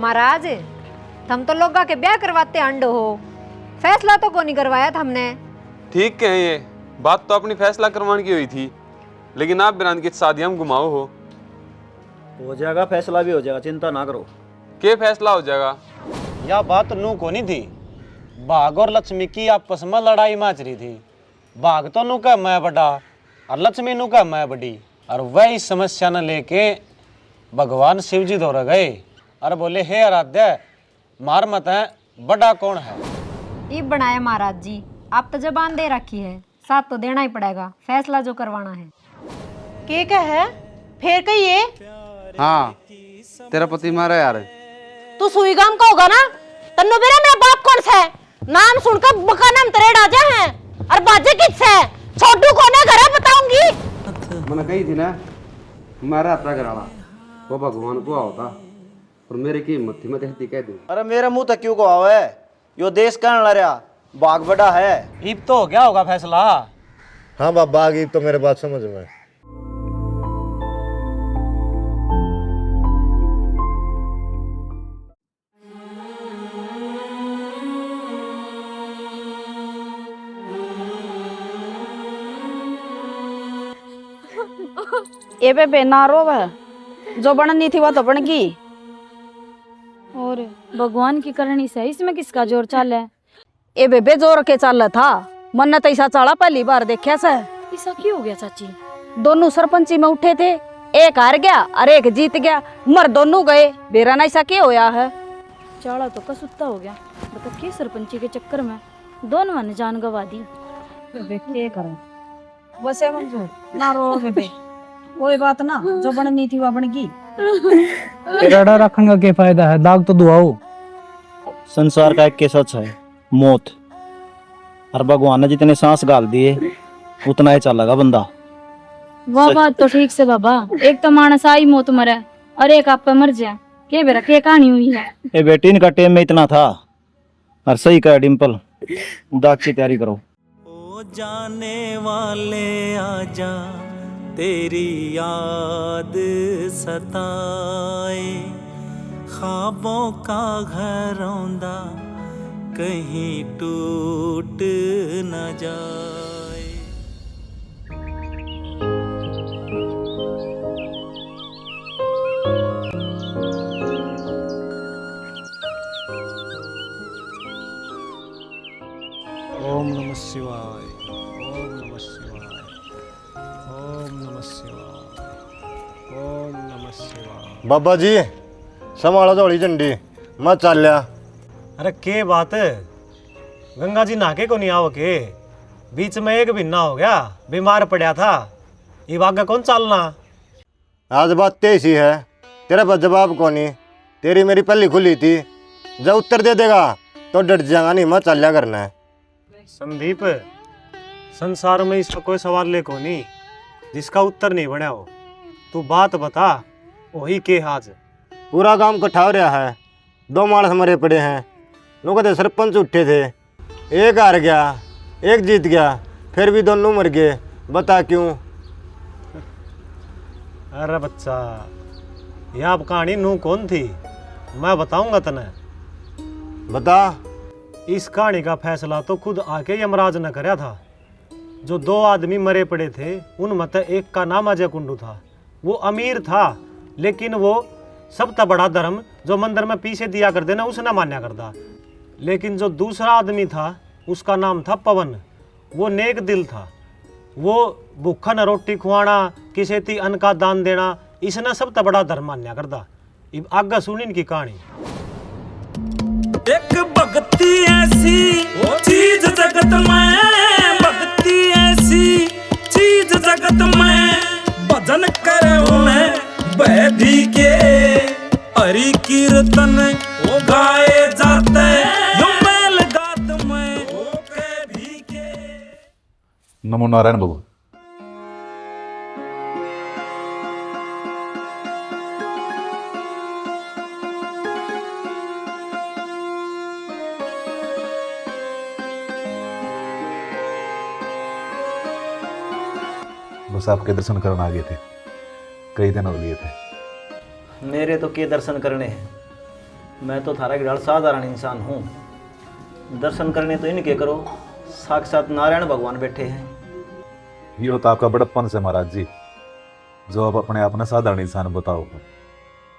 महाराज थम तो लोगा के ब्याह करवाते अंड हो, फैसला तो को नहीं करवाया था हमने। ठीक कहे ये बात तो अपनी फैसला करवाने की हुई थी, लेकिन आप बिरान की शादी हम घुमाओ हो जाएगा, फैसला भी हो जाएगा, चिंता ना करो। के फैसला हो जाएगा? यह बात नू को नहीं थी। भाग और लक्ष्मी की आपस में लड़ाई माच रही थी। भाग तो नू का मैं बड़ा और लक्ष्मी नू का मैं बड़ी, और वह इस समस्या न लेके भगवान शिव जी दौड़ गए और बोले हे आराध्य मार मत है, बड़ा कौन है? ये बनाया महाराज जी, आप तो जबान दे रखी है, साथ तो देना ही पड़ेगा, फैसला जो करवाना है। के है फिर कहिए। हाँ तेरा पति मारा यार। तू सुई गांव का होगा ना? तन्नो बेरा मेरा बाप कौन सा है? नाम सुनकर बका नाम तेरे राजा हैं और बाजे किस है? छोटू कौन है घर बताऊंगी। मैंने कही थी ना मारा यात्रा कराना, वो भगवान को होता और मेरे की हिम्मत थी मैं कहती कह दूं। अरे मेरे मुंह तक क्यों को आवे? यो देश कहने लग रहा बाग बड़ा है। अब तो हो गया होगा फैसला। हाँ बाबा आगे तो मेरे बात समझ में। ए बेबे ना रो वह, जो बननी थी वो तो बन गई। और भगवान की करनी से इसमें किसका जोर चाल है? ए बेबे जोर के चाल था, मन तो ऐसा चाला पहली बार देखा से। ऐसा क्यों हो गया चाची? दोनों सरपंची में उठे थे, एक हार गया और एक जीत गया, मर दोनों गए। बेरा ना ऐसा क्या होया है? चाला तो कसुत्ता हो गया, बता के सरपंची के चक्कर में दोनों ने जान गवा दी। बेबे क्या करें, वैसे मंजूर ना रो बेबे, वही बात ना जो बननी थी वो बन गई। तेरा रखने का क्या फायदा है, दाग तो दुआओ। संसार का एक के सच है, मौत। और भगवान ने जितने सांस गाल दिए उतना ही चलेगा बंदा। वह बात तो ठीक से बाबा, एक तो मानस आई मौत मरे और एक आप पे मर जाए, के बेरा के कहानी हुई है। ए बेटी इनका टेम में इतना था। और सही कहा डिम्पल, दाग की तैयारी करो। ओ जाने वाले आजा तेरी याद सताए, ख्वाबों का घर औंदा कहीं टूट न जाए। ओम नमः शिवाय, ओम नमः शिवाय, ओम नमः शिवाय, ओम नमः शिवाय। बाबा जी संभालो थोड़ी झंडी, मैं चल लिया। अरे के बात है, गंगा जी नाके को नहीं आओ के? बीच में एक भिन्ना हो गया, बीमार पड़ा था, ये आगे कौन चलना? आज बात तेज ही है, तेरे पास जवाब कौन नहीं। तेरी मेरी पहली खुली थी, जब उत्तर दे देगा तो डट जाएगा, नहीं मैं चल लिया करना है। संदीप, संसार में इसका कोई सवाल ले को नहीं जिसका उत्तर नहीं बना हो। तू बात बता, वही के हाज। पूरा गांव इकट्ठा हो रहा है, दो मानस मरे पड़े हैं। लोग कहते सरपंच उठे थे, एक हार गया एक जीत गया, फिर भी दोनों मर गए, बता क्यों? अरे बच्चा, यह कहानी नू कौन थी, मैं बताऊंगा तने। बता। इस कहानी का फैसला तो खुद आके यमराज ने कराया था। जो दो आदमी मरे पड़े थे उनमें से एक का नाम अजय कुंडू था। वो अमीर था, लेकिन वो सबसे बड़ा धर्म जो मंदिर में पीछे दिया कर देना उसने मान्या करता। लेकिन जो दूसरा आदमी था उसका नाम था पवन। वो नेक दिल था, वो भूखा न रोटी खुआना, किसी ती अन्न का दान देना, इसने सबसे बड़ा धर्म मान्या करता। अब आगे सुनी इनकी कहानी। एक भक्ति ऐसी चीज जगत में, भक्ति ऐसी चीज जगत में, भजन करे उन्हें बैधी के, हरि कीर्तन वो गाए जाते यो मेल गात में होके भी के। नमो नारायण बाबू। बस आपके दर्शन करने आ गए थे, कई दिन हो लिए थे। मेरे तो के दर्शन करने हैं, मैं तो थारा गिराल साधारण इंसान हूँ। दर्शन करने तो इनके करो, साक्षात नारायण भगवान बैठे हैं। ये तो आपका बड़प्पन से महाराज जी, जो आप अपने आप में साधारण इंसान बताओ।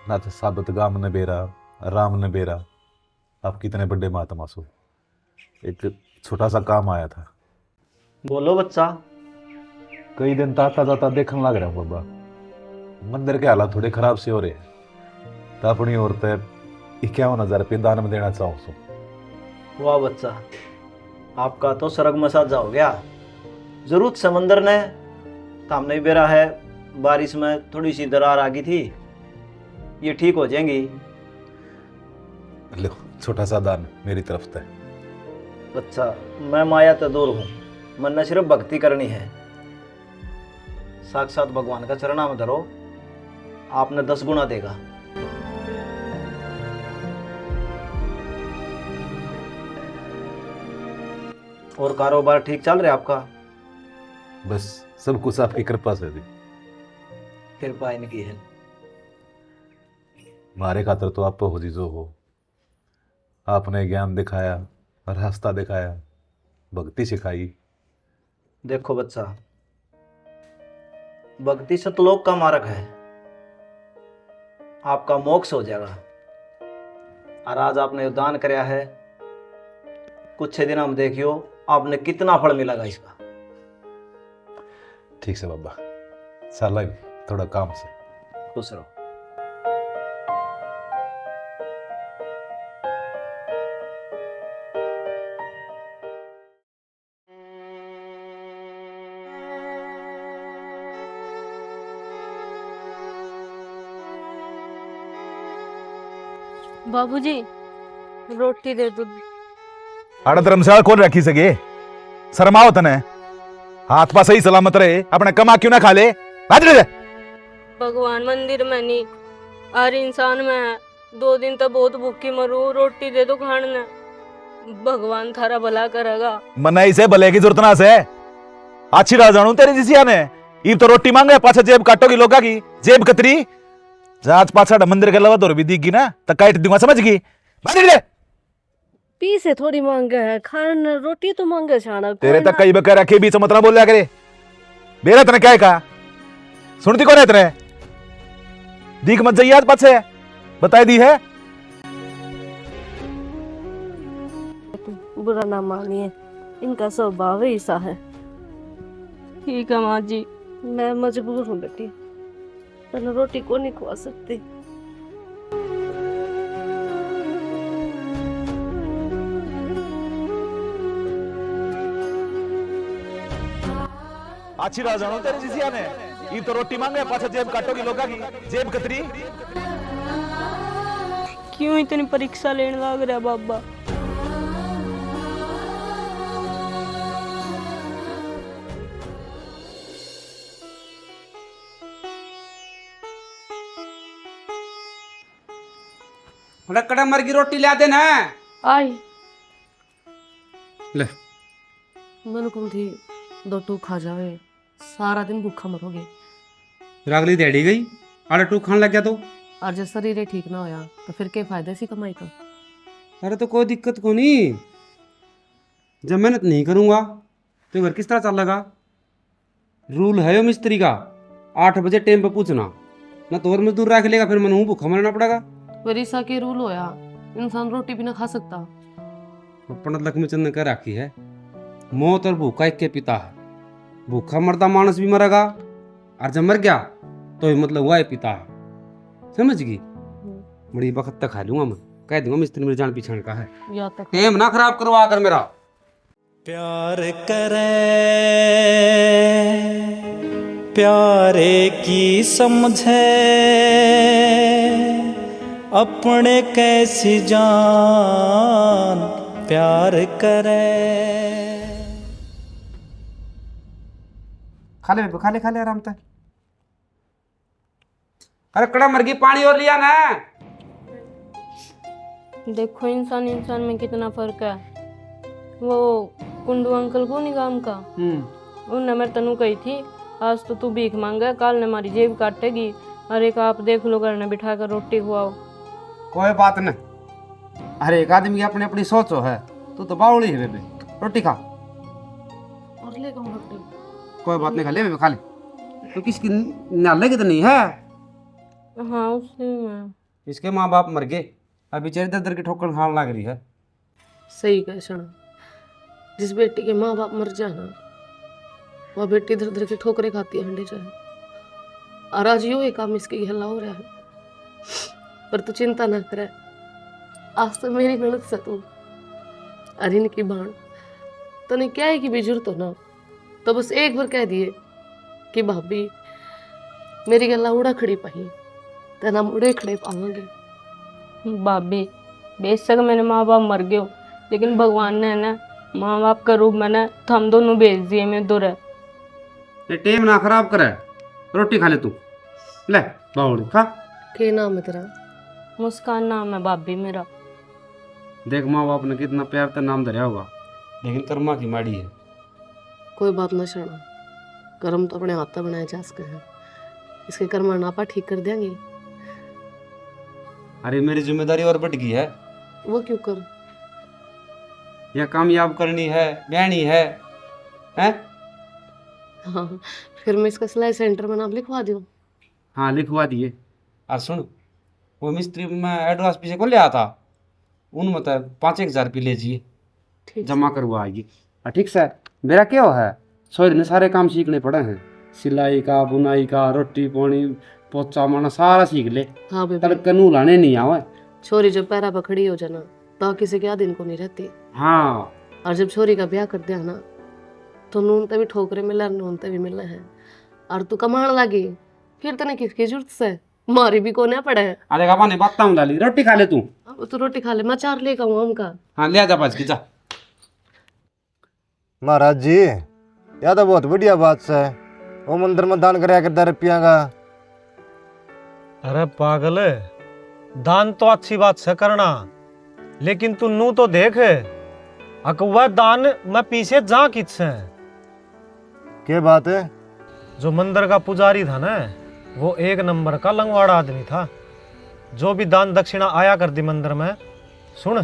ना तो साबित गाम ने बेरा, राम ने बेरा, आप कितने बड़े महात्मा सो। एक छोटा सा काम आया था। बोलो बच्चा। कई दिन ताता जाता देखने लग रहा हूँ बाबा, मंदिर के हालात थोड़े खराब से हो रहे हैं, तो अपनी ओर से 51,000 रुपये दान में देना चाहूँ सो। वाह बच्चा, आपका तो सरग मसाजा हो गया। जरूरत समंदर ने सामने भी बेरा है, बारिश में थोड़ी सी दरार आ गई थी, ये ठीक हो जाएंगी। लो छोटा सा दान मेरी तरफ से। बच्चा, मैं माया तो दूर हूँ, मन ने सिर्फ भक्ति करनी है। साक्षात भगवान का चरणा में धरो, आपने 10 गुना देगा। और कारोबार ठीक चल रहा है आपका? बस सब कुछ आपकी कृपा से दी। कृपा इनकी है। हमारे खातर तो आप हो जी जो हो। आपने ज्ञान दिखाया, रास्ता दिखाया, भक्ति सिखाई। देखो बच्चा, भक्ति सतलोक का मार्ग है, आपका मोक्ष हो जाएगा। और आज आपने दान कराया है, कुछ दिन हम देखियो आपने कितना फल मिलेगा इसका। ठीक से बाबा, चल थोड़ा काम से। खुश रहो। बाबूजी, रोटी दे दो। आड़ा धर्मशाला कौन रखी सके? शर्माओ तने, हाथ पा सही सलामत रहे, अपने कमा क्यों ना खा ले? भगवान मंदिर में नहीं, हर इंसान में है। 2 दिन तो बहुत भूखी मरू, रोटी दे दो खाने, भगवान थारा भला करेगा। मना इसे भले की जरूरत ना से। अच्छी राह जानू तेरी जिसिया ने, इब तो रोटी मांगे, पाछा जेब काटोगी लोगा की जेब कतरी। जांच पाछा मंदिर के अलावा दौर भी दिखगी ना तो काट दूंगा, समझ गई? पी से थोड़ी मांगे है, खाना रोटी तो मांगे छाना। तेरे तक कई बकर रखे बीच मत ना बोल लिया करे। बेरा तने क्या है कहा? सुनती कौन है तेरे? दीख मत जाइए आज पाछे, बताई दी है। बुरा ना मानिए, इनका स्वभाव ही ऐसा है। ठीक है माँ जी, मैं मजबूर हूँ बेटी, तने रोटी को नहीं खवा सकती। अच्छी राह जानो तेरी जिसिया ने, इब तो रोटी मांगे, पाछा जेब काटोगी लोगा की जेब कतरी। क्यों इतनी परीक्षा लेने लग रहा बाबा? कड़ा मर की रोटी ला देना। आई ले मन को थी 2 टूक खा जावे, सारा दिन भूखा मरोगे। रागली देड़ी गई, आड़ा टूक खाने लग गया तो? और जब शरीर ठीक ना होया तो फिर क्या फायदा सी कमाई का? अरे तो कोई दिक्कत को नहीं, जब मेहनत नहीं करूंगा तो घर किस तरह चलेगा? रूल है यो मिस्त्री का, 8 बजे टाइम पे पूछना, ना तो और मजदूर रख लेगा, फिर मैं भूखा मरना पड़ेगा। वरीसा के रूल होया, इंसान रोटी भी ना खा सकता। पंडित लक्ष्मीचंद ने कह रखी है, मौत और भूखा एक के पिता है। भूखा मरता मानस भी मरेगा, और जब मर गया तो ही मतलब हुआ है पिता है, समझ गई? बड़ी वक्त तक खा लूंगा मैं, कह दूंगा मिस्त्री मेरे जान पीछान का है। टेम ना खराब करवा कर मेरा। प्यार करे प्यारे की समझे, अपने कैसी जान प्यार करे। खा ले आराम से। अरे कड़ा मर्गी पानी और लिया ना। देखो इंसान में कितना फर्क है। वो कुंडू अंकल को नहीं काम का, उनने मेरे तनु कही थी, आज तो तू भीख मांगा, काल ने हमारी जेब काटेगी। अरे का आप देख लो, घर ने बिठा कर रोटी खुआओ। कोई बात नहीं, अरे एक आदमी की अपनी अपनी सोच हो है, तू तो बावली है बेबे। रोटी खा। और ले कहूँ रोटी। कोई बात नहीं, खा ले बेबे, खा ले। तो किसकी नाले की तो नहीं है? हाँ उससे मैं इसके माँ बाप मर गए, अभी चेहरे दर दर की ठोकर खाने लग रही है। सही कह सना, जिस बेटी के माँ बाप मर जाए ना, वह बेटी दर दर की ठोकरें खाती है हंडे चाहे। और आज यो एक काम इसके हल्ला हो रहा है, पर तू चिंता ना करे। आज तो मेरी ननद से तू अरिन की बाण तो नहीं क्या है कि बेजुर तो ना, तो बस एक बार कह दिए कि भाभी मेरी गला उड़ा खड़ी पाई तो ना उड़े खड़े पावांगे। भाभी बेशक मेरे माँ बाप मर गए हो, लेकिन भगवान ने ना माँ बाप का रूप में ना हम दोनों भेज दिए मैं दूर है। ये टेम ना खराब करे, रोटी खा ले तू। ले बावली खा। के नाम है तेरा? मुस्कान नाम है भाभी मेरा। देख माँ बाप ने कितना प्यार का नाम धरा होगा, लेकिन कर्मा की माड़ी है। कोई बात ना शरणा, कर्म तो अपने हाथ बनाए जा सकते हैं, इसके कर्म नापा ठीक कर देंगे। अरे मेरी जिम्मेदारी और बढ़ गई है। वो क्यों कर? यह कामयाब करनी है, बहनी है, हैं? हाँ, फिर मैं इसका सिलाई सेंटर में नाम लिखवा दूँ। हाँ लिखवा दिए। और सुन, वो मिस्त्री में एडवांस पीछे को लिया था, उन मतलब 5-1 रुपये लीजिए, जमा करवाइए। ठीक सर, मेरा क्या है, सोरी ने सारे काम सीखने पड़े हैं, सिलाई का, बुनाई का, रोटी पानी, पोचा मारना सारा सीख ले। हाँ बेबे, तड़के नू लाने नहीं आवे। छोरी जब पैरा पर खड़ी हो जाना तो किसी के दिन को नहीं रहती। हाँ, और जब छोरी का ब्याह कर दिया ना, तो नून ते भी ठोकरे मिले, नून ते भी मिले हैं, और तू कमाने लगी, फिर तने किसकी जरूरत से मारी भी कोने पड़े हैं। अरे बाबा ने बात हूँ डाली, रोटी खा ले तू। अब तू रोटी खा ले, मैं 4 लेकर आऊँ हमका। हाँ ले जा बच के जा। महाराज जी, यह तो बहुत बढ़िया बात है, वो मंदिर में दान कराया करता रुपया का। अरे पागल, दान तो अच्छी बात से करना, लेकिन तू नू तो देख, अकवा दान मैं पीछे जा किससे। क्या बात है? जो मंदिर का पुजारी था ना, वो 1 नंबर का लंगवाड़ा आदमी था। जो भी दान दक्षिणा आया कर दी मंदिर में, सुन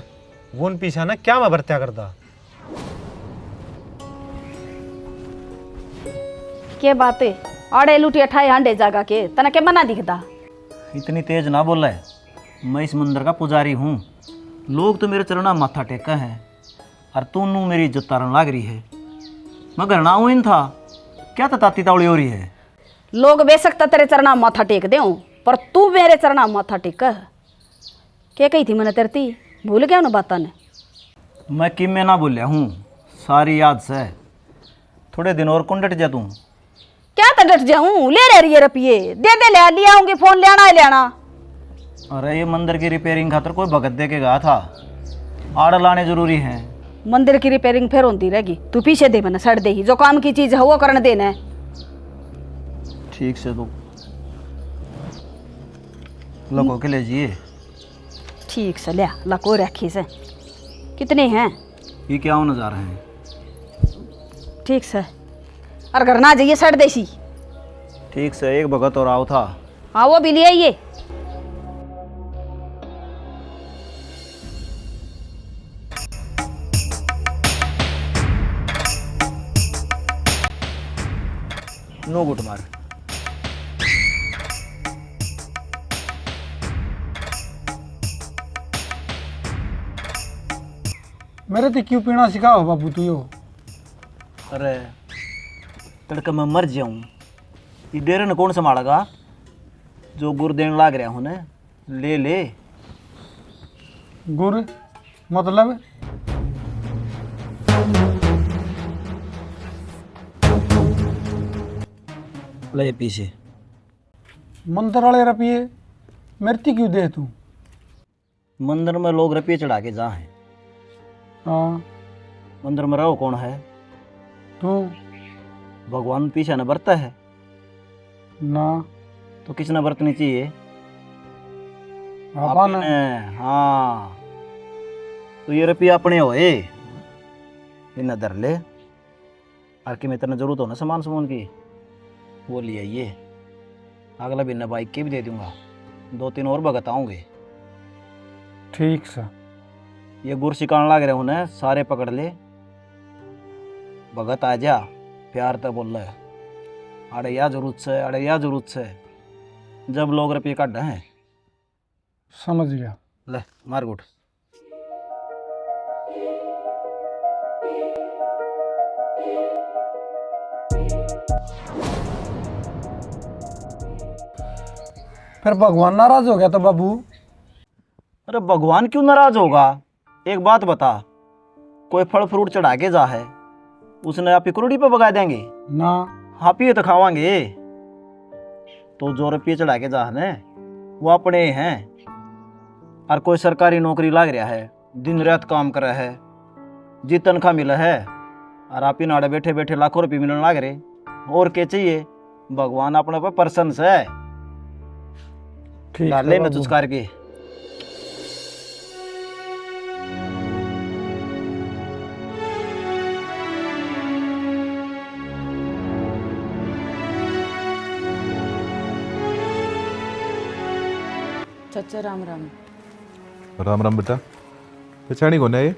वो उन पीछे ना क्या मैं बरत्या करता। के बातें आड़े लुटिया ठाए हांडे जागा के तना के मना दिखता। इतनी तेज ना बोला है, मैं इस मंदिर का पुजारी हूँ, लोग तो मेरे चरणा माथा टेका है, और तू नू मेरी इज्जत तारन लाग रही है। मैं घरना हूँ इन था, क्या ताती तावड़ी हो रही है? लोग बेशक तेरे चरणा माथा टेक दे, पर तू मेरे चरणा माथा टेक के कही थी मैंने तेरती, भूल गया उन बातों ने? मैं किम में ना बोलिया हूँ, सारी याद से। थोड़े दिन और कौन डट जा तू? क्या तो डट जाऊं, ले रही है रुपये, दे ले आऊंगी, फोन लेना है लेना। अरे ये मंदिर की रिपेयरिंग खातर कोई भगत दे के गया था, आड़ लाने जरूरी है। मंदिर की रिपेयरिंग फिर होती रहेगी, तू पीछे दे मैंने सड़ दे ही, जो काम की चीज है वो करने देना है। ठीक से तो लको के ले जिए। ठीक से लिया लको रखी से। कितने हैं ये? क्या नज़ारा है? ठीक से, और घर ना जाइए सड़ देसी। ठीक से, एक भगत और आओ था। हाँ वो भी ले आइए। नो गुट मार। मेरे तो क्यों पीना सिखाओ बाबू तू यो? अरे तड़के मैं मर जाऊं, ये डेरे ने कौन संभालेगा? जो गुर देने लाग रहा हूँ ना, ले ले। गुर मतलब? ले पीछे। मंदिर वाले रुपये मेरती क्यों दे तू? मंदिर में लोग रुपये चढ़ा के जा हैं। हाँ, मंदिर में रहो कौन है? तू। भगवान पीछे न बरता है ना, तो किस न बरतनी चाहिए? आपने। हाँ, तो ये रुपये अपने होए, इन्हें धर ले, और कि मैं तेना जरूरत हो ना सामान की, वो ले आइए। अगला भी बाइक की भी दे दूंगा, 2-3 और भगत आऊंगे। ठीक सा। ये गुर सिखाने लग रहे उन्हें सारे पकड़ ले। भगत आजा प्यार तो बोल रहा है, अरे या जरूरत से, अरे या जरूरत से, जब लोग रुपये काट हैं। समझ गया। ले मार गुट। फिर भगवान नाराज हो गया तो बाबू? अरे भगवान क्यों नाराज होगा? एक बात बता, कोई फल फ्रूट चढ़ा के जा है, उसने आप कुरुड़ी पे भगा देंगे ना? आप ही तो खावांगे। तो जो रुपये चढ़ा के जा है वो अपने हैं। और कोई सरकारी नौकरी लाग रहा है, दिन रात काम कर रहा है, जी तनख्वाह मिला है, और आप ही नाड़े बैठे बैठे लाखों रुपये मिलने लाग रहे, और क्या चाहिए? भगवान अपने पर प्रसन्न से है। डाल ले न चुस्कार के। चाचा राम राम। राम राम बेटा। पहचानी कौन है ये?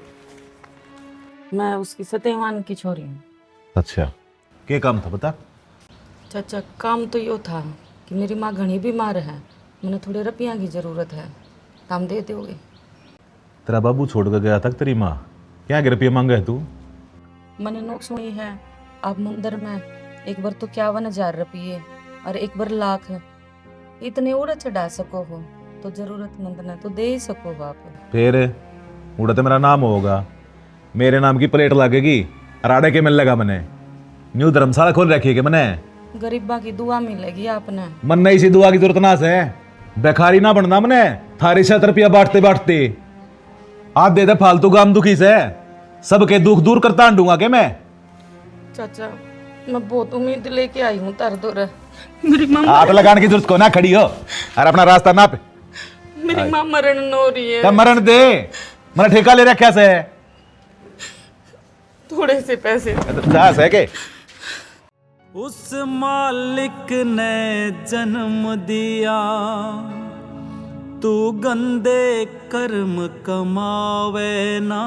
मैं उसकी सत्यवान की छोरी हूँ। अच्छा, क्या काम था बता? चाचा काम तो यो था कि मेरी माँ घनी बीमार है, मैंने थोड़े रुपया की ज़रूरत है, काम दे दोगे? तेरा बाबू छोड़ कर गया था तेरी माँ, क्या रुपये मांगे है तू? मैंने नोट सुनी है आप मंदिर में एक बार तो 51,000 रुपये और एक बार लाख, इतने उड़ा चढ़ा सको हो तो जरूरतमंद ने तो दे ही सको आप। फिर उड़ा तो मेरा नाम होगा, मेरे नाम की प्लेट लगेगी, राड़े के मिल लगा मैंने, न्यू धर्मशाला खोल रखी है कि मैंने। गरीबा की दुआ मिलेगी आपने। मन नहीं सी दुआ की जरूरत ना से, बेकारी ना बनना मैंने, थारी 7 रुपया बांटते बांटते आप दे दे फालतू गाम दुखी से, सबके दुख दूर करता दूंगा के मैं। चाचा मैं बहुत उम्मीद लेके आई हूँ तार दूर, मेरी माँ हाथ लगाने की जरूरत को ना, खड़ी हो और अपना रास्ता ना पे। मेरी माँ मरण नो रही है। तब मरण दे, मैंने ठेका ले रखा से, थोड़े से पैसे है के। उस मालिक ने जन्म दिया, तू गंदे कर्म कमावे ना।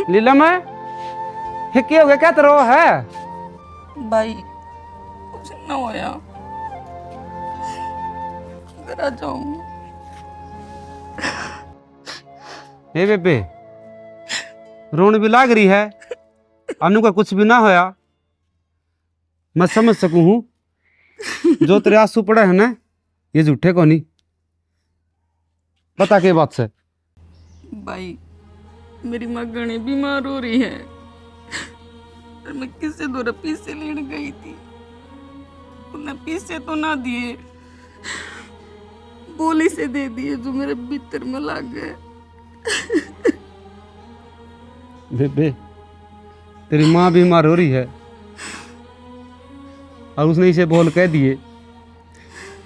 लीला मैं क्या हो गया, क्या तरह है? भाई कुछ ना होया, घर आ जाऊं। हे बेबे रोन भी लाग रही है, अनु का कुछ भी ना होया, मैं समझ सकूं हूँ। जो तेरे आंसू पड़े हैं ना ये झूठे को नहीं, बता के बात से। भाई मेरी माँ घनी बीमार हो रही है और मैं किससे 2 पैसे लेने गई थी, उन्हें पैसे तो ना दिए, बोली से दे दिए जो मेरे भीतर में लग गए। बेबे तेरी माँ बीमार हो रही है और उसने इसे बोल कह दिए,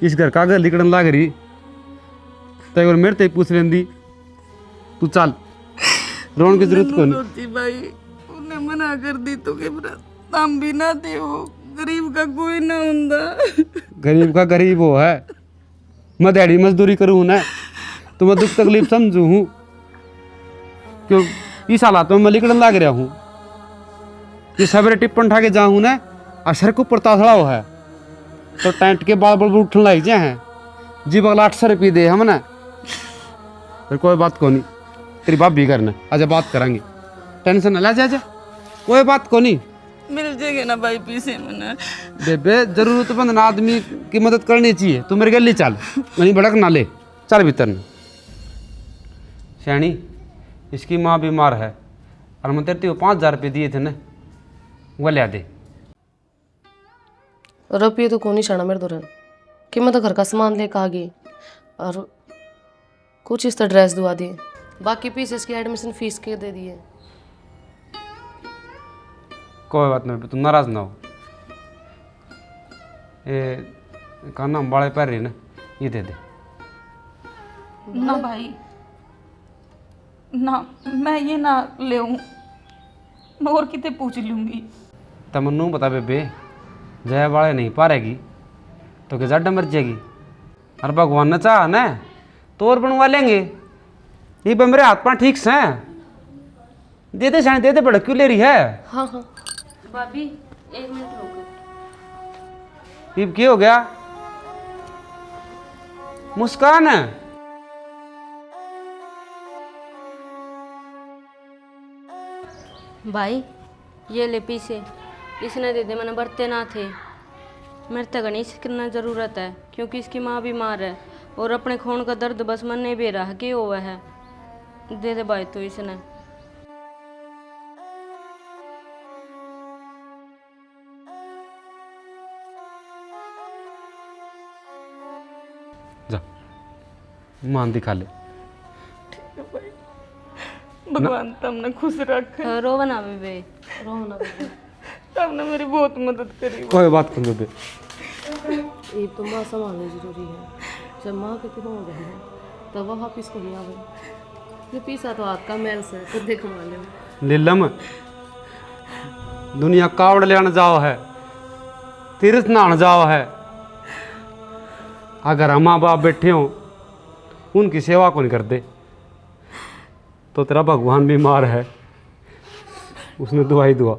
इस घर कागज लिखने लग रही, तो एक बार मेरे से पूछ लेंदी, तू चल, रोन की जरूरत को नहीं। भाई उन्हें मना कर दी तो के दाम भी ना दे, वो गरीब का कोई ना हुंदा। गरीब का गरीब हो है, मैं दिहाड़ी मजदूरी करूँ ना तो मैं दुख तकलीफ समझू हूँ, क्यों इस हालात में मैं लिखने लग रहा हूँ कि सवेरे टिप्पण उठा के जाऊँ ना और सर को ऊपर तासड़ा हो है तो टेंट के बाल बल उठने लग जाए हैं जी, बगला 800 रुपये दे हम ना। फिर कोई बात को नहीं, तेरी बात भी करना, आज बात करेंगे, टेंशन ना ले जा, कोई बात को नहीं, मिल जाएगा ना भाई पैसे मैंने। बेबे जरूरतमंद आदमी की मदद करनी चाहिए, तू मेरे गली चल, नहीं भड़क ना ले, चल भीतर में। सैनी इसकी माँ बीमार है और मैं तेरे को 5,000 रुपये दिए थे ना, वो ले दे। रुपये तो कौन ही छाना मेरे दौरान कि मैं तो घर का सामान लेकर आ गई और कुछ इस तरह ड्रेस दुआ दिए, बाकी पीस इसकी एडमिशन फीस के दे दिए। कोई बात नहीं, तुम नाराज ना हो। ये काना हम बाड़े पैर रही ना, ये दे दे। ना भाई ना, मैं ये ना ले मैं और कितने पूछ लूंगी। तमन्नू बता बेबे, जय वाले नहीं पारेगी तो क्या जड्ड मर जाएगी। और भगवान ने चाहा ना तो और बनवा लेंगे। ये मेरे हाथ पाँव ठीक से हैं। दे दे शायद, दे दे, भड़क क्यों ले रही है। हाँ हाँ भाभी 1 मिनट रुको। ये क्या हो गया? मुस्कान है। भाई ये ले पीसे, इसने दे दे, मैंने बरते ना थे। मेरे तक नहीं करना ज़रूरत है क्योंकि इसकी माँ बीमार है और अपने खून का दर्द बस मन नहीं बे रहा कि हुआ है। दे दे भाई तो इसने। जा मान दिखा ले। भगवान तुमने खुश रख। रो ना बेबे, रो ना बेबे। तुमने मेरी बहुत मदद करी। कोई बात नहीं बेबे। ये तो माँ संभालना जरूरी है। जब माँ के पिता हो गए तब वह वापिस को नहीं आवे। ये पीसा तो हाथ का मैल से खुद देख ले। नीलम, दुनिया कावड़ लेने जाओ है, तीर्थ नहाने जाओ है। अगर हम माँ बाप बैठे हों उनकी सेवा को नहीं करते तो तेरा भगवान बीमार है, उसने दुआई दुआ।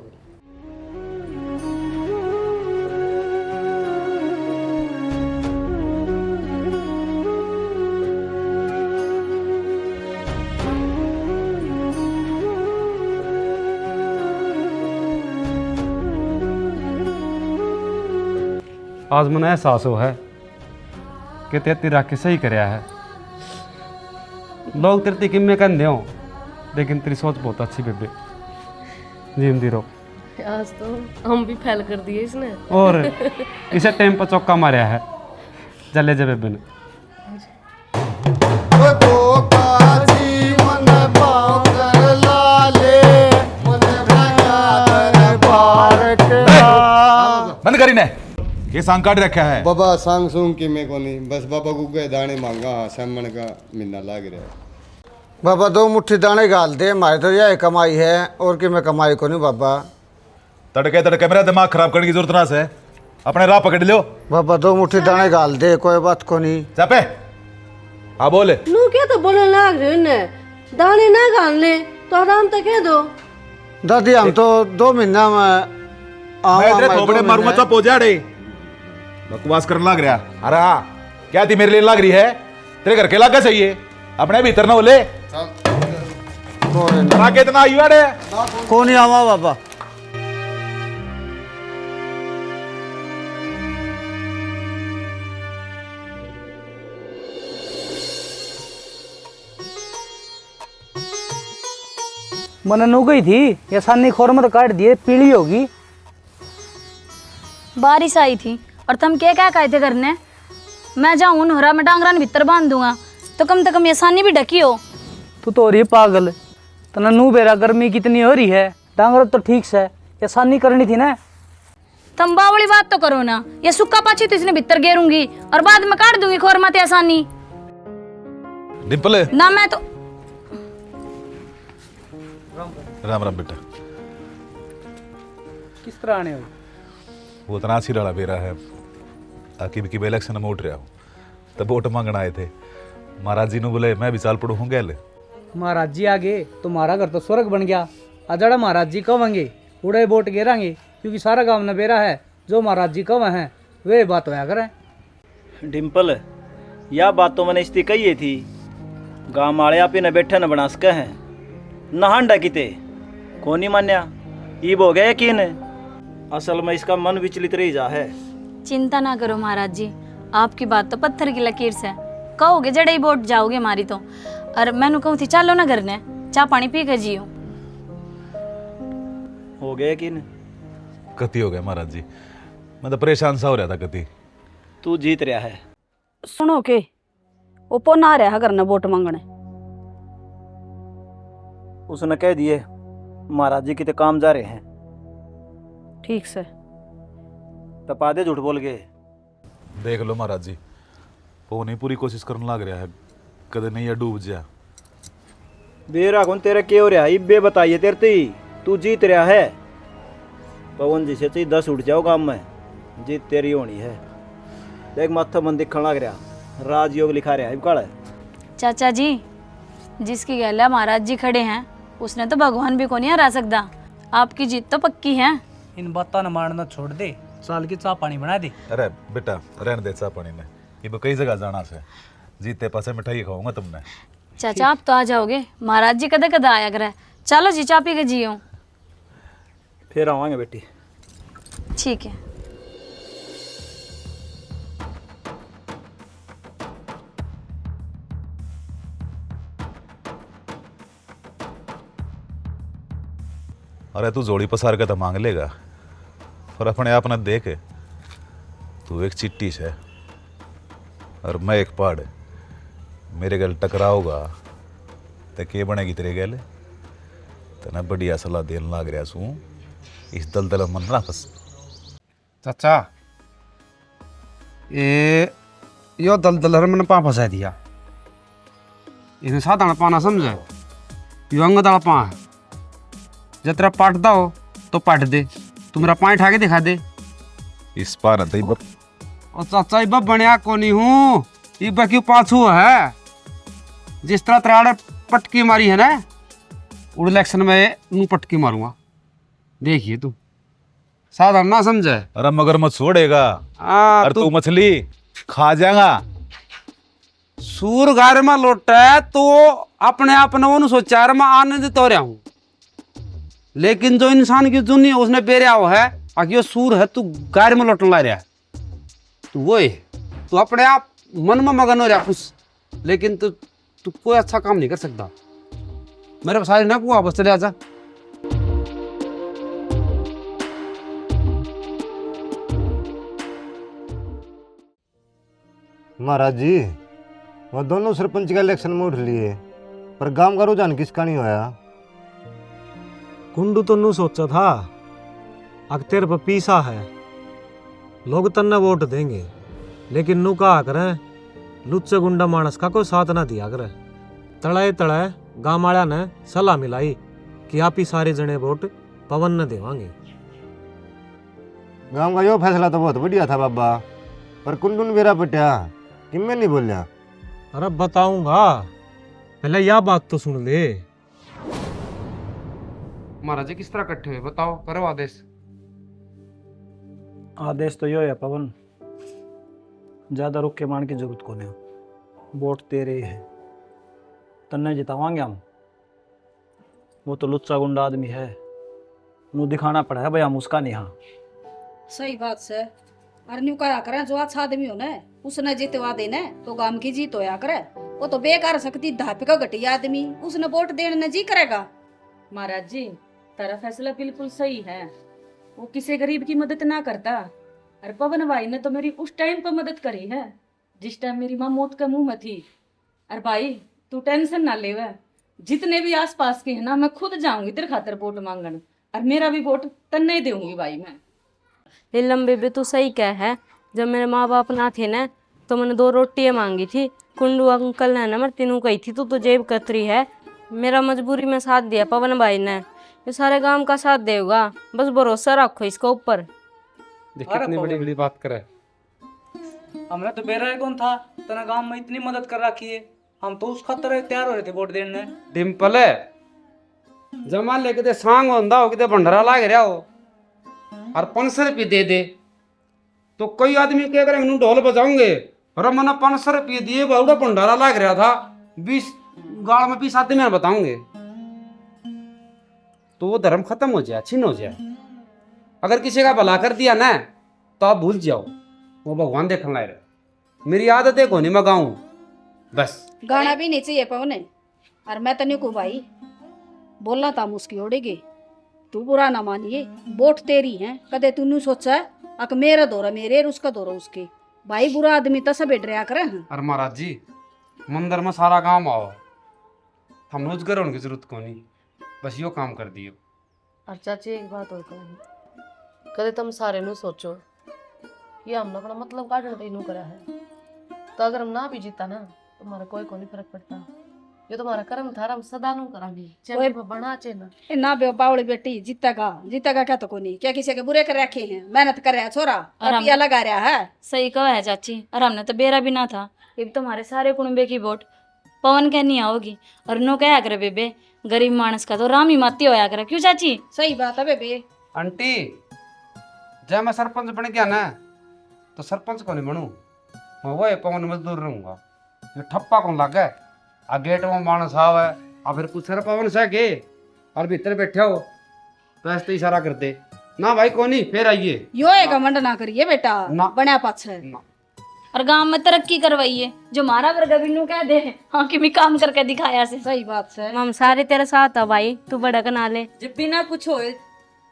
आज मन एहसास हो है कि तेती रख के सही करया है। लोग तेरी किम्मे कहते हो लेकिन तेरी सोच बहुत अच्छी बेबे। जिंदी रहो। आज तो हम भी फैल कर दिए इसने। और इसे टाइम पर चौका मारा है। चले जा बेबे ने। बंद करी ने, ये सांग काट रखा है। बाबा सांग सूंग की मैं को नहीं, बस बाबा को गए दाने मांगा। हाँ सामन का महीना लाग रहा है। बाबा 2 मुट्ठी दाने गाल दे, हमारे तो यह कमाई है और कि मैं कमाई को नहीं बाबा। तड़के तड़के मेरा दिमाग खराब करने की जरूरत ना है, अपने राह पकड़ लो। बाबा 2 मुट्ठी दाने गाल दे, कोई बात को नहीं। चापे हाँ बोले। नू क्या तो बोलने लग रहे हो, दाने ना गालने तो आराम तक कह दो। दादी हम तो 2 महीना में मैं तेरे थोबड़े मारूंगा, चुप हो जा रे। बकवास करने लग रहा। अरे हाँ क्या थी मेरे लिए लग रही है, तेरे घर के लागा चाहिए, अपने भीतर ना बोले। कितना आई अड़े कौन ही आवा बाबा। मन नु गई थी या सानी खोर मत काट दिए, पीली होगी। बारिश आई थी और तुम क्या कहे थे करने? मैं जाऊँ नहरा में डांगरा भीतर बांध दूंगा तो कम से कम ये सानी भी ढकी हो। तू तो हो रही है पागल, तना नू बेरा गर्मी कितनी हो रही है, डांगर तो ठीक से ये सानी करनी थी ना। तुम बावली बात तो करो ना, ये सुक्का पाची तो इसने भीतर गेरूंगी और बाद में काट दूंगी खोर मत आसानी। डिंपल ना मैं तो राम राम बेटा। किस तरह आने हो? वो तनासी डाला बेरा है, ताकि की इलेक्शन में उठ रहा हूँ तब वोट मांगना आए थे। महाराज जी ने बोले मैं भी चाल पड़ू हूँ गैल। महाराज जी आ गए तो हमारा घर तो स्वर्ग बन गया। अजड़ा महाराज जी कहेंगे उड़े वोट गिरांगे, क्योंकि सारा गांव नबेरा है, जो महाराज जी कह हैं वे बात होया करें। डिम्पल, यह बात तो मैंने इसकी कही थी, गाँव वाले आप ही न बैठे न बना सके हैं, नहांडा किते को नहीं मान्या। ईब हो गया यकीन, असल में इसका मन विचलित रही जा है। चिंता ना करो महाराज जी, आपकी बात तो पत्थर की लकीर से, कहोगे जड़े ही वोट जाओगे हमारी तो। और मैंने कहूँ थी चलो ना घर ने चाय पानी पी के जियो। हो गया यकीन? कति हो गया महाराज जी, मैं तो परेशान सा हो रहा था। कति तू जीत रहा है। सुनो के वो पोना आ रहा है घर ने वोट मांगने। उसने कह दिए महाराज जी कितने काम जा रहे हैं। ठीक से तपा दे झूठ बोल के। देख लो महाराज जी, वो नहीं पूरी कोशिश करने लग रहा है, कद नहीं या डूब जा। बेरा कौन तेरा क्या हो रहा है इब्बे बताइए तेरे ती तू जीत रहा है। पवन जी से चाहिए 10 उठ जाओ काम में, जीत तेरी होनी है। देख माथा मन दिखने लग रहा, राजयोग लिखा रहा है काला। चाचा जी जिसकी गैला महाराज जी खड़े हैं उसने तो भगवान भी को नहीं हरा सकता। आपकी जीत तो पक्की है। इन बातों न मारना छोड़ दे, साल की चाह पानी बना दे। अरे बेटा रहने दे चाह पानी ने, ये कई जगह जाना से, जीते पासे मिठाई खाऊंगा तुमने। चाचा आप तो आ जाओगे, महाराज जी कदे कदा आया करे। चलो जी चाह पी के जियो। फिर आवांगे बेटी। ठीक है। अरे तू जोड़ी पसार के तो मांग लेगा, पर अपने आप न देख, तू एक चिट्टी है और मैं एक पहाड़। मेरे गल टकराओगा तो के बनेगी तेरे गल। तना बढ़िया सलाह देन लाग रहा सू, इस दलदल मन ना फंस। चाचा यो दलदल मैंने पा फंसा दिया। इन्हें साधारण पाना समझे, यो अंगदाल पा है। जब तेरा पाटदा हो तो पाट दे, तू मेरा पानी उठा के दिखा दे। इस पार नहीं बप। और चाचा इबा बनया को नहीं हूँ, इबा क्यों पाछू है। जिस तरह तेरा पटकी मारी है ना, उड़ इलेक्शन में नू पटकी मारूंगा, देखिए तू। साधारण ना समझे। अरे मगर मत छोड़ेगा, और तू मछली खा जाएगा। सूर गार में लोटा तो अपने आप ने वो सोचा मैं आनंदित हो रहा हूँ, लेकिन जो इंसान की जुनी है उसने बेरिया हो है आगे यो सूर है, तू गार में लौटने ला रहा है। तू वो है, तू अपने आप मन में मगन हो रहा खुश, लेकिन तू कोई अच्छा काम नहीं कर सकता। मेरे सारे ना को वापस चले आजा। महाराज जी वह दोनों सरपंच का इलेक्शन में उठ लिए, पर गांव का रुझान किसका नहीं होया। कुंडू तो नू सोचा था अख्तर पर पीसा है, लोग तन्ने वोट देंगे, लेकिन नू कहा करें लुच्चे गुंडा मानस का कोई साथ ना दिया करे। तड़े तड़े गांव वाला ने सलाह मिलाई कि आप ही सारे जने वोट पवन ने देवांगे। गांव का यो फैसला तो बहुत बढ़िया था बाबा, पर कुंडू ने मेरा पटिया कि मैं नहीं बोलिया। अरे बताऊंगा, पहले यह बात तो सुन ले। महाराज जी किस तरह इकट्ठे हुए बताओ, करो आदेश। आदेश तो यो है पवन, ज्यादा रुक के मान की जरूरत को नहीं, वोट तेरे ही है, तन्ने जितावांगे हम। वो तो लुच्चा गुंडा आदमी है, मुँह दिखाना पड़ा है भाई हम उसका नहीं। हाँ सही बात से। अरे न्यू कहा करे जो अच्छा आदमी हो ना उसने जितवा देने तो गांव की जीत होया करे। वो तो बेकार सकती धापे का घटिया आदमी, उसने वोट देने जी करेगा। महाराज जी तेरा फैसला बिल्कुल सही है, वो किसी गरीब की मदद ना करता। और पवन भाई ने तो मेरी उस टाइम पर मदद करी है जिस टाइम मेरी माँ मौत के मुंह में थी। और भाई तू टेंशन ना ले, जितने भी आसपास के है ना मैं खुद जाऊंगी तेरे खातर वोट मांगन, और मेरा भी वोट तन्ने ही दूंगी भाई मैं। ये लंबे भी तो सही क्या है, जब मेरे माँ बाप ना थे ना तो मैंने 2 रोटियाँ मांगी थी। कुंडू अंकल ने ना मैं तीनों कही थी तू तो जेब कतरी है। मेरा मजबूरी में साथ दिया पवन भाई ने, ये सारे गांव का साथ देगा, बस भरोसा रखो इसके ऊपर। कितनी बड़ी बड़ी बात करे। हमने तो बेरा कौन था, तना गांव में इतनी मदद कर रखी है, हम तो उस खातर तैयार हो रहे थे वोट देने। डिम्पल है जमा लेके दे सांग होंदा हो किते भंडारा लाग रहा हो और 500 रुपये दे दे तो कोई आदमी क्या करे मैंने ढोल बजाऊंगे और मैंने 500 रुपये दिए बहुड़ा भंडारा लाग रहा था 20 गाड़ में 20 आदमी में बताऊंगे तो वो धर्म खत्म हो जाए, छिन्न हो जाए। अगर किसी का भला कर दिया ना तो आप भूल जाओ, वो भगवान देखने लाए रहे। मेरी आदत है कोनी मैं गाऊं बस। गाना भी नहीं चाहिए पवने, और मैं तन्यू को भाई बोलना था मुस्की ओढ़ेगी, तू बुरा ना मानिए, वोट तेरी है। कदे तूने सोचा है अक मेरा दौरा मेरे उसका दौरा उसके, भाई बुरा आदमी तो सब डरा करे हैं। अरे महाराज जी मंदिर में सारा काम आओ, हम रोज घर होने की जरूरत को नहीं, बस यो काम कर दियो। और चाची एक बात और कहूँ, कदे तुम सारे नु सोचो ये हमने अपना मतलब काटने पे नू करा है, तो अगर हम ना भी जीता ना तुम्हारा कोई को नहीं फर्क पड़ता। ये तुम्हारा कर्म था, हम सदा नु करांगे ओए, चाहे बना चाहे ना। ए ना बे बावड़ी बेटी, जीतेगा क्या तो कोनी, क्या किसी के बुरे कर रखे हैं, मेहनत कर रहा है छोरा, रुपया लगा रहा है। सही कहा है चाची, और हमने तो बेरा भी ना था। अब तुम्हारे सारे कुनबे की वोट पवन के नहीं आओगी, और नो क्या करे बेबे, गरीब मानस का तो राम ही माती होया करे। क्यों चाची? सही बात है बेबे। आंटी जब मैं सरपंच बन गया ना तो सरपंच को नहीं बनू, मैं वो पवन मजदूर रहूंगा। ये ठप्पा कौन लगे, आ गेट में मानस आवे, आ फिर पूछ रहा पवन से के, और भीतर बैठे हो तो ऐसे इशारा करते ना भाई कोनी फिर आइए। यो एक घमंड ना करिए बेटा, बना पाछे और गांव में तरक्की करवाइए, जो मारा वर्ग बिन्नू कह दे हाँ कि मैं काम करके दिखाया से। सही बात है, हम सारे तेरे साथ है भाई, तू बड़ा कना ले। जब बिना कुछ होए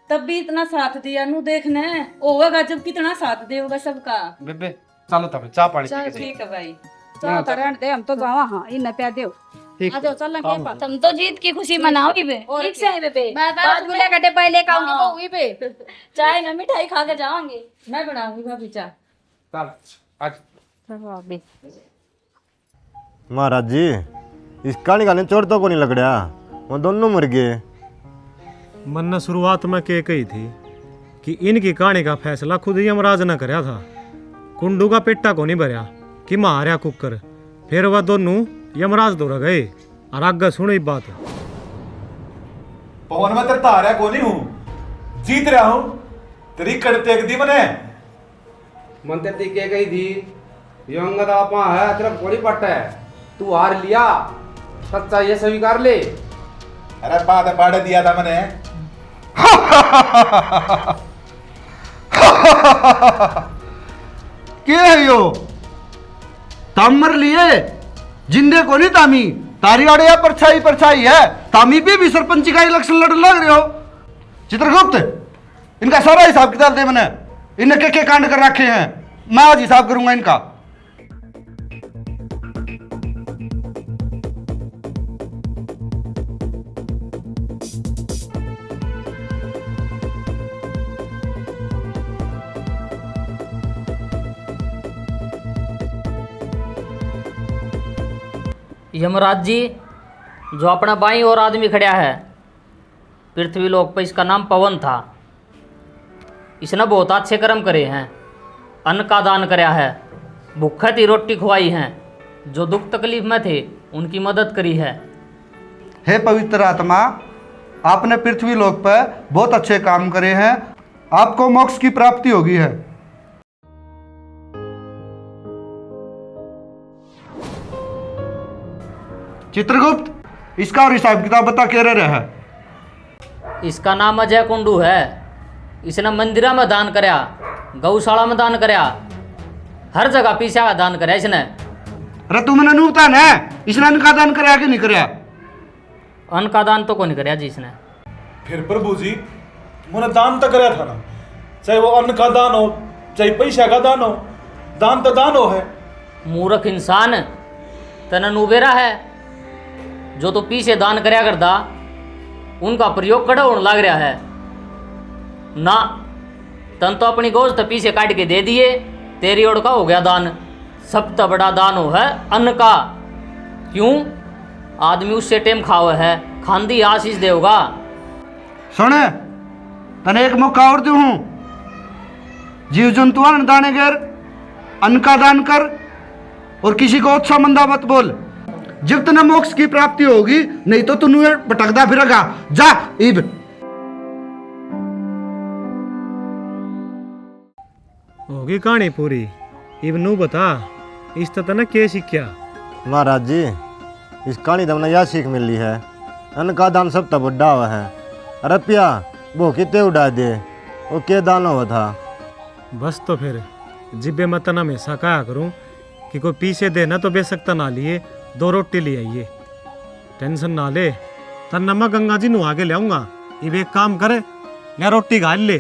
तब भी इतना साथ दिया, नु देखने होगा जब कितना साथ देगा सबका। बेबे चलो तब चाय पानी चल ठीक है भाई, चलो तरन दे, हम तो जावा। हां इन पे दे, आ जाओ चल के पास। तुम तो जीत की खुशी मनाओगी बे, ठीक से है बे। मैं रसगुल्ले का डिब्बा लेके आऊंगी वो हुई पे, चाय ना मिठाई खा के जाओगे। मैं बनाऊंगी भाभी चाय। चल आज महाराज जी इस कहानी का चोर तो को नहीं लग रहा, वो दोनों मर गए। मन ने शुरुआत में के कही थी कि इनकी कहानी का फैसला खुद ही यमराज ने कराया था। कुंडू का पेटा को नहीं भरया कि मारया कुकर, फिर वह दोनों यमराज दौड़ गए। और आगे सुनो एक बात, पवन में तेरे तारा को नहीं हूँ, जीत रहा हूँ, तेरी कड़ते एक दी मने मनते ती के गई थी योंगद आपा है तेरा गोली पट्टा है, तू हार लिया, सच्चा ये स्वीकार ले। अरे बाद बाढ़ दिया था मैंने क्या है यो तामर लिए जिंदे को नहीं तामी तारी आड़े या परछाई परछाई है, तामी पे भी सरपंच का इलेक्शन लड़ लग रहे हो। चित्रगुप्त इनका सारा हिसाब किताब दे, मैंने इन्हें के कांड कर रखे हैं, मैं आज हिसाब करूंगा इनका। यमराज जी, जो अपना बाईं और आदमी खड़ा है पृथ्वी लोक पर, इसका नाम पवन था। इसने बहुत अच्छे कर्म करे हैं, अन्न का दान कराया है, भूखे थी रोटी खुआई हैं, जो दुख तकलीफ में थे उनकी मदद करी है। हे पवित्र आत्मा, आपने पृथ्वी लोक पर बहुत अच्छे काम करे हैं, आपको मोक्ष की प्राप्ति होगी है। चित्रगुप्त इसका और हिसाब किताब बता के रहे है। इसका नाम अजय कुंडू है। इसने मंदिरा में दान कराया, गौशाला में दान कराया, हर जगह पीछा का दान कराया इसने। अरे तुमने नूता ना इसने अन्न का दान कराया कि नहीं कराया? अन्न का दान तो को नहीं कराया जी इसने। फिर प्रभु जी मैंने दान तो कराया था ना, चाहे वो अन्न का दान हो चाहे पैसा का दान हो, दान तो दान हो है। मूर्ख इंसान, तना नुबेरा है, जो तो पीछे दान कराया करता उनका प्रयोग कड़ा होने लग रहा है ना। तन तो अपनी गोश्त पीछे काट के दे दिए, तेरी ओर का हो गया दान। सबसे बड़ा दान हो है अन्न का। क्यों? आदमी उससे टेम खाओ है, खांदी आशीष देगा। सुने तने एक मौका और दू हूं, जीव जंतुओं ने दाने कर, अन्न का दान कर और किसी को अच्छा मंदा मत बोल। जब तने मोक्ष की प्राप्ति होगी, नहीं तो तू भटकदा फिरेगा। जा इब होगी कहानी पूरी। इब नू बता इस तरह के सीखा? महाराज जी इस कहानी तो हमने यह सीख मिली है, अन्न का दान सब तब बड़ा हुआ है। रुपया वो कितने उड़ा दे, वो के दान हुआ था। बस तो फिर जिब्बे मत ना हमेशा कहा करूं कि कोई पीछे देना तो बेसकता ना लिए, 2 रोटी ले आइए, टेंशन ना ले। तन्ना मैं गंगा जी नु आगे ले आऊंगा। ये एक काम करे, या रोटी घाल ले,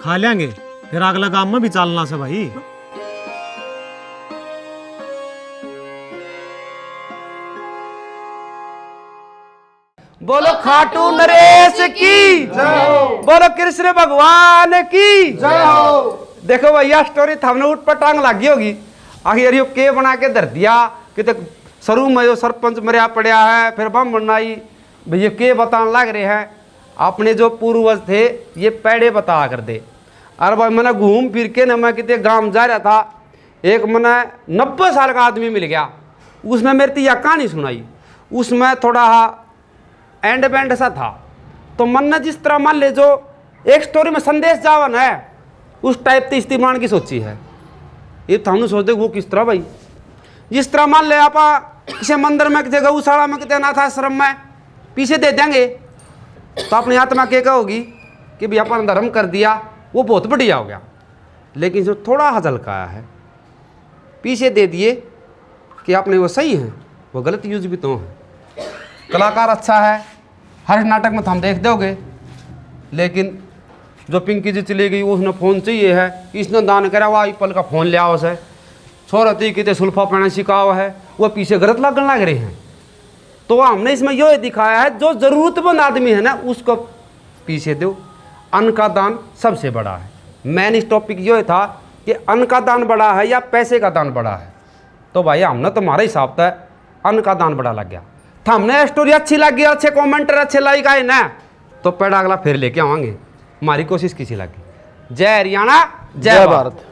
खा लेंगे, फिर अगला काम में भी चलना से भाई। बोलो खाटू नरेश की जय हो, बोलो कृष्ण भगवान की जय हो। देखो भैया स्टोरी थमने उठ पर टांग लगी होगी, आखिर ये के बना के धर दिया कि तो शुरू में जो सरपंच मरिया पड़िया है, फिर ब्राह्मण आई, भैया के बताने लग रहे हैं अपने जो पूर्वज थे ये पैड़े बता कर दे। अरे भाई मैंने घूम फिर के ना मैं कितने गांव जा रहा था, एक मैंने 90 साल का आदमी मिल गया, उसने मेरी तो यह कहानी सुनाई। उसमें थोड़ा एंड बैंड सा था, तो मन ने जिस तरह मान ले जो एक स्टोरी में संदेश जावन है उस टाइप की इस्तेमाल की सोची है। ये थानू सोच दे वो किस तरह भाई, जिस तरह मान ले आप किसी मंदिर में किसी गौशाला में किसी अनाथाश्रम में पीछे दे देंगे तो अपनी आत्मा क्या कहोगी कि भी अपन धर्म कर दिया वो बहुत बढ़िया हो गया। लेकिन जो थोड़ा हल्काया है पीछे दे दिए कि आपने वो सही है, वो गलत यूज भी तो है। कलाकार अच्छा है, हर नाटक में तो हम देख दोगे, लेकिन जो पिंकी जी चली गई उसने फ़ोन चाहिए है, इसने दान करा हुआ पल का फ़ोन लिया उसे, छोरती कितने सुल्फा पहना सिखाओ है, वो पीछे गलत लगने लग रहे हैं। तो हमने इसमें यह दिखाया है जो ज़रूरतमंद आदमी है ना उसको पीछे दो। अन्न का दान सबसे बड़ा है। मैन इस टॉपिक ये था कि अन्न का दान बड़ा है या पैसे का दान बड़ा है। तो भाई हमने तुम्हारा हिसाब था अन्न का दान बड़ा लग गया था। हमने स्टोरी अच्छी लगी, अच्छे कमेंटर अच्छे लाइक आए ना, तो पेड़ा अगला फिर लेके आवांगे। हमारी कोशिश किसी लगी। जय हरियाणा, जय भारत।